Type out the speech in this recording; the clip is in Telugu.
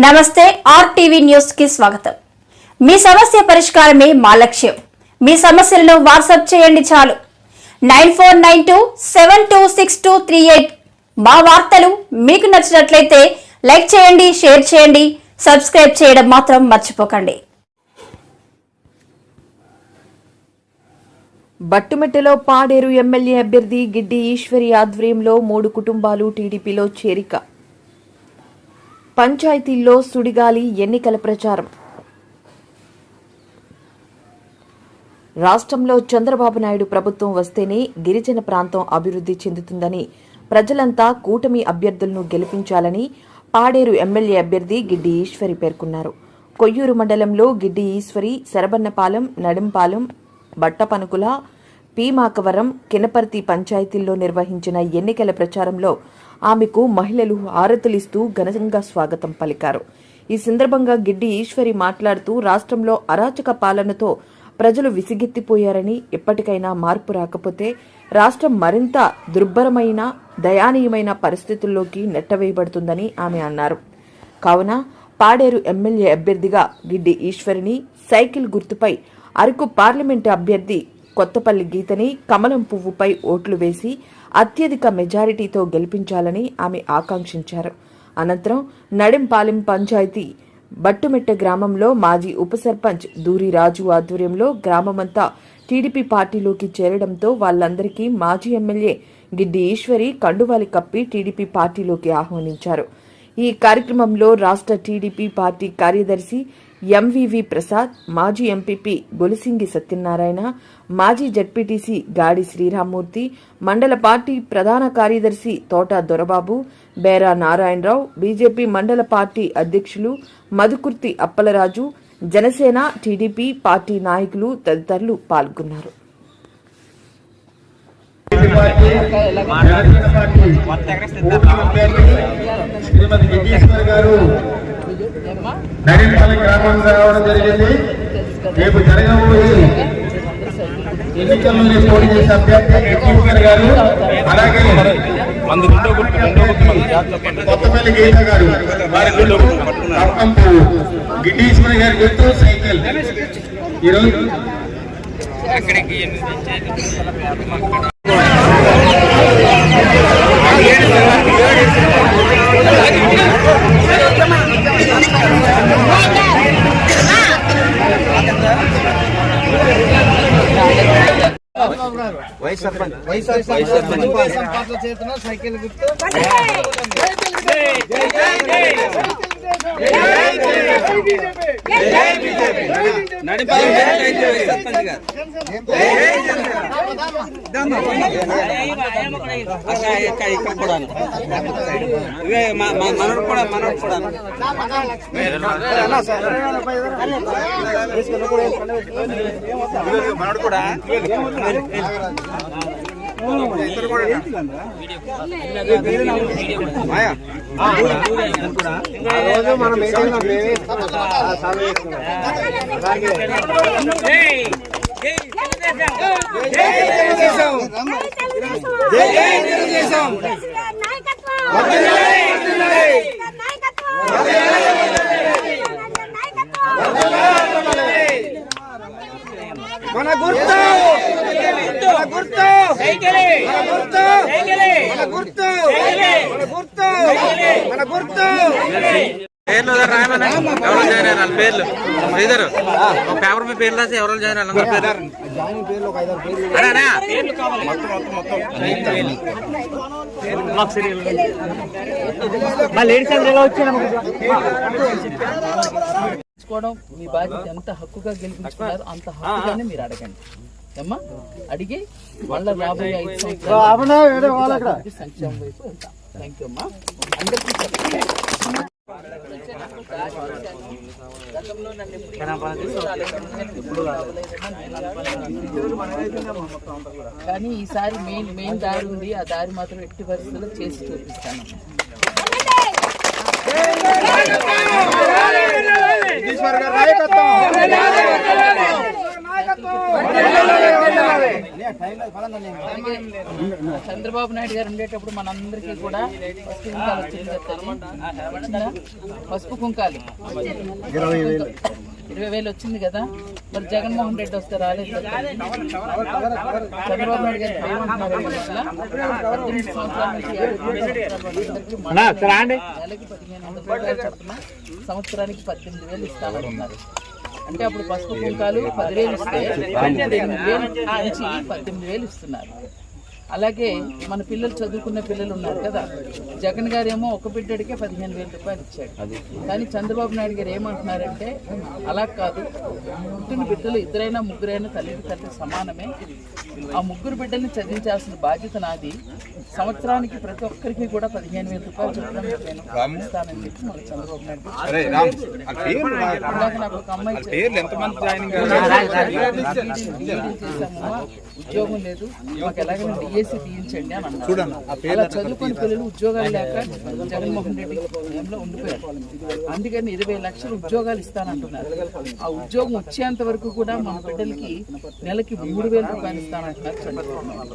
నమస్తే ఆర్టీవీ న్యూస్ కి స్వాగతం. మీ సమస్య పరిష్కారమే మా లక్ష్యం. మీ సమస్యలను వాట్సాప్ చేయండి చాలు. 9492726238. మా వార్తలు మీకు నచ్చినట్లయితే లైక్ చేయండి, షేర్ చేయండి, సబ్స్క్రైబ్ చేయడం మాత్రం మర్చిపోకండి. బట్టుమెట్టలో పాడేరు ఎమ్మెల్యే అభ్యర్థి గిడ్డి ఈశ్వరి ఆధ్వర్యంలో 3 కుటుంబాలు టీడీపీలో చేరిక. పంచాయతీల్లో సుడిగాలి ఎన్నికల ప్రచారం. రాష్ట్రంలో చంద్రబాబు నాయుడు ప్రభుత్వం వస్తేనే గిరిజన ప్రాంతం అభివృద్ధి చెందుతుందని, ప్రజలంతా కూటమి అభ్యర్థులను గెలిపించాలని పాడేరు ఎమ్మెల్యే అభ్యర్థి గిడ్డి ఈశ్వరి పేర్కొన్నారు. కొయ్యూరు మండలంలో గిడ్డి ఈశ్వరి శరబన్నపాలెం, నడింపాలెం, బట్టపనుకుల, పీమాకవరం, కినపర్తి పంచాయతీల్లో నిర్వహించిన ఎన్నికల ప్రచారంలో ఆమెకు మహిళలు హారతులిస్తూ ఘనంగా స్వాగతం పలికారు. ఈ సందర్భంగా గిడ్డి ఈశ్వరి మాట్లాడుతూ రాష్ట్రంలో అరాచక పాలనతో ప్రజలు విసిగెత్తిపోయారని, ఎప్పటికైనా మార్పు రాకపోతే రాష్ట్రం మరింత దుర్భరమైన, దయానీయమైన పరిస్థితుల్లోకి నెట్టవేయబడుతుందని ఆమె అన్నారు. కావున పాడేరు ఎమ్మెల్యే అభ్యర్థిగా గిడ్డి ఈశ్వరిని సైకిల్ గుర్తుపై అరకు పార్లమెంటు అభ్యర్థి కొత్తపల్లి గీతని కమలం పువ్వుపై ఓట్లు వేసి అత్యధిక మెజారిటీతో గెలిపించాలని ఆమె ఆకాంక్షించారు. అనంతరం నడింపాలెం పంచాయతీ బట్టుమెట్ట గ్రామంలో మాజీ ఉప సర్పంచ్ దూరి రాజు ఆధ్వర్యంలో గ్రామమంతా టీడీపీ పార్టీలోకి చేరడంతో వాళ్ళందరికీ మాజీ ఎమ్మెల్యే గిడ్డి ఈశ్వరి కండువాలి కప్పి టీడీపీ పార్టీలోకి ఆహ్వానించారు. ఈ కార్యక్రమంలో రాష్ట్ర టీడీపీ పార్టీ కార్యదర్శి ఎంవివి ప్రసాద్, మాజీ ఎంపీపీ గొలిసింగి సత్యనారాయణ, మాజీ జడ్పీటీసీ గాడి శ్రీరామ్మూర్తి, మండల పార్టీ ప్రధాన కార్యదర్శి తోట దొరబాబు, బేరా నారాయణరావు, బీజేపీ మండల పార్టీ అధ్యక్షులు మధుకుర్తి అప్పలరాజు, జనసేన, టీడీపీ పార్టీ నాయకులు తదితరులు పాల్గొన్నారు. నడింపాలెం గ్రామానికి రావడం జరిగింది. రేపు జరగబోయే ఎన్నికల్లో పోటీ చేసే అభ్యర్థి గిడ్డి గారు, అలాగే కొత్తపల్లి గీత గారు, గిడ్డి ఈశ్వరి గారి గుర్తు సైకిల్. ఈరోజు సైకిల్ గుర్తు రోజు మనం మన గుర్తు గుర్తు మన గుర్తు మన గుర్తు పేర్లు రాయమని ఎవరు జాయిన్ అయ్యారు పేర్లు ఇద్దరు పేపర్ మీద పేర్లు రాసి ఎవరు జాయిన్ అయ్యారు మీ బాధ్యత ఎంత హక్కుగా గెలిపించుకున్నారో అంత హక్కుగానే మీరు అడగండి అమ్మా. అడిగి వాళ్ళ రాబోయే 5 సంవత్సరాలు సంక్షేమం వైపు వెళ్తాం. థ్యాంక్ యూ అమ్మా. అందరికీ కానీ ఈసారి మెయిన్ దారి ఉంది. ఆ దారి మాత్రం ఎట్టి పరిస్థితుల్లో చేసి చూపిస్తాను. నాయకత్వం అలాగే చంద్రబాబు నాయుడు గారు ఉండేటప్పుడు మనందరికీ కూడా పసుపు కుంకాలు వచ్చింది కదా తల్లి? వచ్చిందా? పసుపు కుంకాలు 20,000 వచ్చింది కదా. మరి జగన్మోహన్ రెడ్డి వస్తే రాలేదు కదా తల్లి? చంద్రబాబు నాయుడు గారు ఏమంటున్నారు అసలు 18 సంవత్సరాల నుంచి 50 వాళ్ళందరికీ నెలకి 1,500 రూపాయలు చొప్పున సంవత్సరానికి 18,000 ఇస్తామంటున్నారు. అంటే అప్పుడు పసుపు కుంకాలు 10,000 ఇస్తే 8,000 నుంచి 18,000 ఇస్తున్నారు. అలాగే మన పిల్లలు చదువుకున్న పిల్లలు ఉన్నారు కదా, జగన్ గారు ఏమో ఒక బిడ్డడికే 15,000 రూపాయలు ఇచ్చాడు. కానీ చంద్రబాబు నాయుడు గారు ఏమంటున్నారంటే అలా కాదు, పుట్టిన బిడ్డలు ఇద్దరైనా ముగ్గురైనా తల్లికి తల్లి సమానమే, ఆ ముగ్గురు బిడ్డల్ని చదివించాల్సిన బాధ్యత నాది, సంవత్సరానికి ప్రతి ఒక్కరికి కూడా 15,000 రూపాయలు చొప్పున నేను ఇస్తానని చెప్పి మన చంద్రబాబు నాయుడు ఇందాక నాకు ఒక అమ్మాయి చేశామమ్మా, ఉద్యోగం లేదు, మాకు ఎలాగైనా డిఎస్సి తీయించండి అని అన్నారు. అలా చదువుకుని పిల్లలు ఉద్యోగాలు లేక జగన్మోహన్ రెడ్డి టైంలో ఉండిపోయారు. అందుకని 20 లక్షలు ఉద్యోగాలు ఇస్తానంటున్నారు. ఆ ఉద్యోగం వచ్చేంత వరకు కూడా మన బిడ్డలకి నెలకి 3,000 రూపాయలు ఇస్తానంటున్నారు చంద్రబాబు నాయుడు.